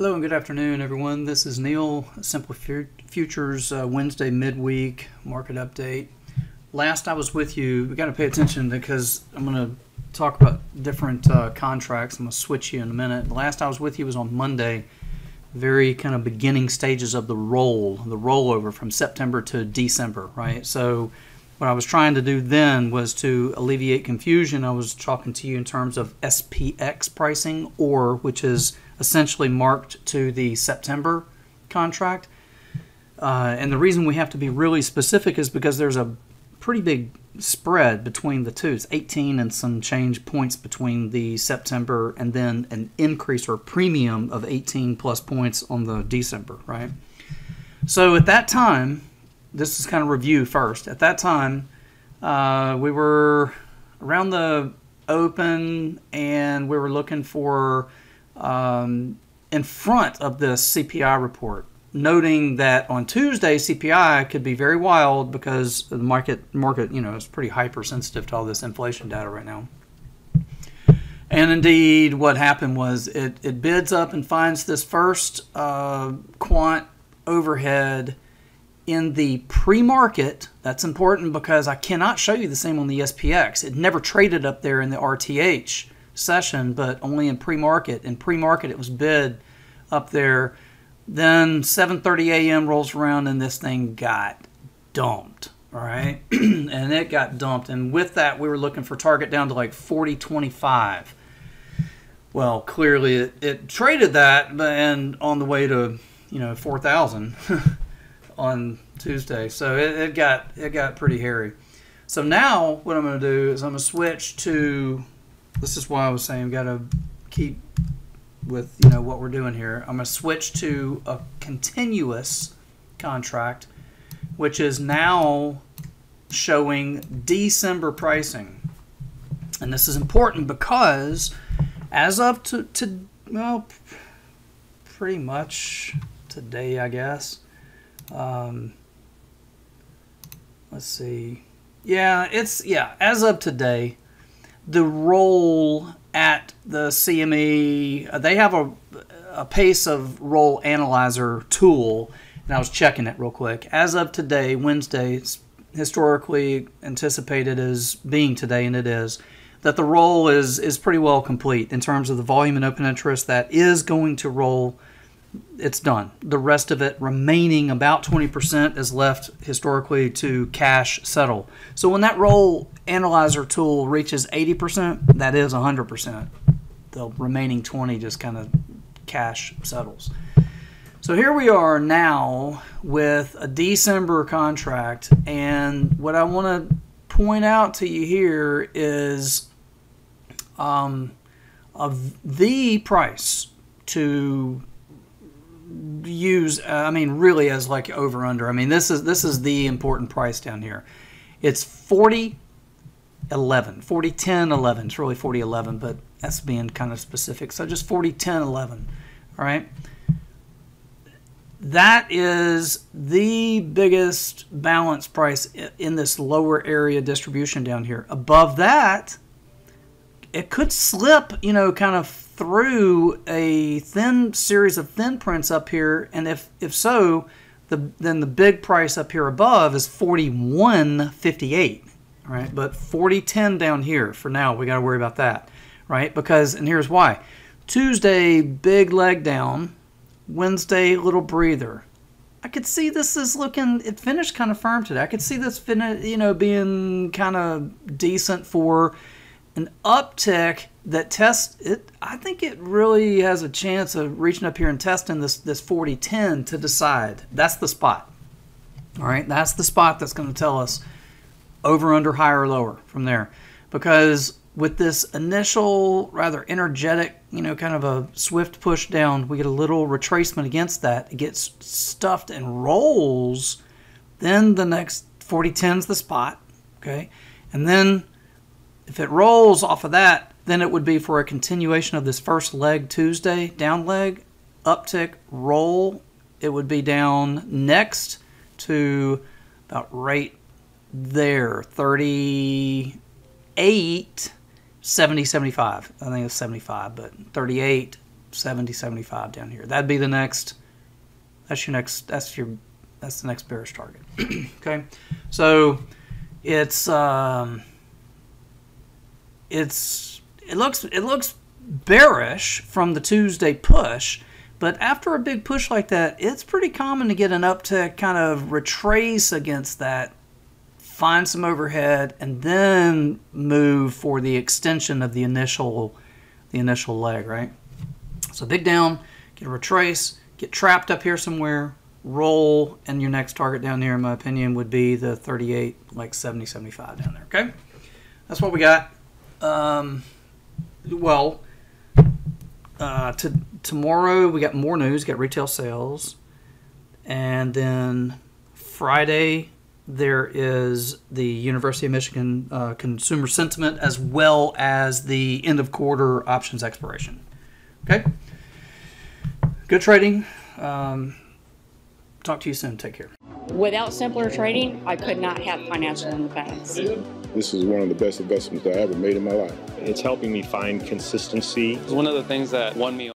Hello and good afternoon, everyone. This is Neil, Simple Futures Wednesday midweek market update. Last I was with you, we got to pay attention because I'm going to talk about different contracts. I'm going to switch you in a minute. The last I was with you was on Monday, very kind of beginning stages of the rollover from September to December, right? So what I was trying to do then was to alleviate confusion. I was talking to you in terms of SPX pricing, or which is essentially marked to the September contract. And the reason we have to be really specific is because there's a pretty big spread between the two. It's 18 and some change points between the September and then an increase or premium of 18 plus points on the December, right? So at that time, this is kind of review first. At that time, we were around the open and we were looking for in front of this CPI report, noting that on Tuesday CPI could be very wild because the market is pretty hypersensitive to all this inflation data right now. And indeed, what happened was it bids up and finds this first quant overhead in the pre-market. That's important because I cannot show you the same on the SPX. It never traded up there in the RTH session, but only in pre-market. In pre-market, it was bid up there. Then 7:30 a.m. rolls around and this thing got dumped, all right? And it got dumped. And with that, we were looking for target down to like 40.25. Well, clearly it traded that, and on the way to 4,000 on Tuesday. So it got pretty hairy. So now what I'm going to do is I'm going to switch to. This is why I was saying we've got to keep with what we're doing here. I'm going to switch to a continuous contract, which is now showing December pricing. And this is important because as of well, pretty much today, I guess. Let's see. As of today, the roll at the CME, they have a pace of roll analyzer tool, and I was checking it real quick. As of today, Wednesday, historically anticipated as being today, and it is, that the roll is pretty well complete in terms of the volume and open interest that is going to roll. It's done. The rest of it remaining about 20% is left historically to cash settle. So when that roll analyzer tool reaches 80%, that is 100%. The remaining 20 just kind of cash settles. So here we are now with a December contract, and what I want to point out to you here is of the price to use, really as like over under. This is the important price down here. It's 40.11, 40.10.11. It's really 40.11, but that's being kind of specific. So just 40.10.11. All right. That is the biggest balance price in this lower area distribution down here. Above that, it could slip, kind of through a thin series of thin prints up here, and if so, then the big price up here above is 41.58, right? But 40.10 down here for now, we got to worry about that, right? Because, and here's why: Tuesday, big leg down. Wednesday, little breather. I could see this is looking. It finished kind of firm today. I could see this being kind of decent for an uptick that tests it. I think it really has a chance of reaching up here and testing this 40.10 to decide. That's the spot. All right, that's the spot that's going to tell us over, under, higher, or lower from there. Because with this initial rather energetic, kind of a swift push down, we get a little retracement against that. It gets stuffed and rolls. Then the next 40.10 is the spot. Okay, and then if it rolls off of that, then it would be for a continuation of this first leg Tuesday, down leg, uptick, roll. It would be down next to about right there, 38, 70, 75. I think it's 75, but 38, 70, 75 down here. That'd be the next. That's the next bearish target. Okay, so it looks bearish from the Tuesday push, but after a big push like that, it's pretty common to get an uptick, kind of retrace against that, find some overhead, and then move for the extension of the initial leg, right? So big down, get a retrace, get trapped up here somewhere, roll, and your next target down here, in my opinion, would be the 38, like 70, 75 down there, okay? That's what we got. Tomorrow we got more news, got retail sales, and then Friday there is the University of Michigan consumer sentiment, as well as the end of quarter options expiration. Okay, good trading. Talk to you soon. Take care. Without simpler trading, I could not have financial independence. This is one of the best investments that I ever made in my life. It's helping me find consistency. It's one of the things that won me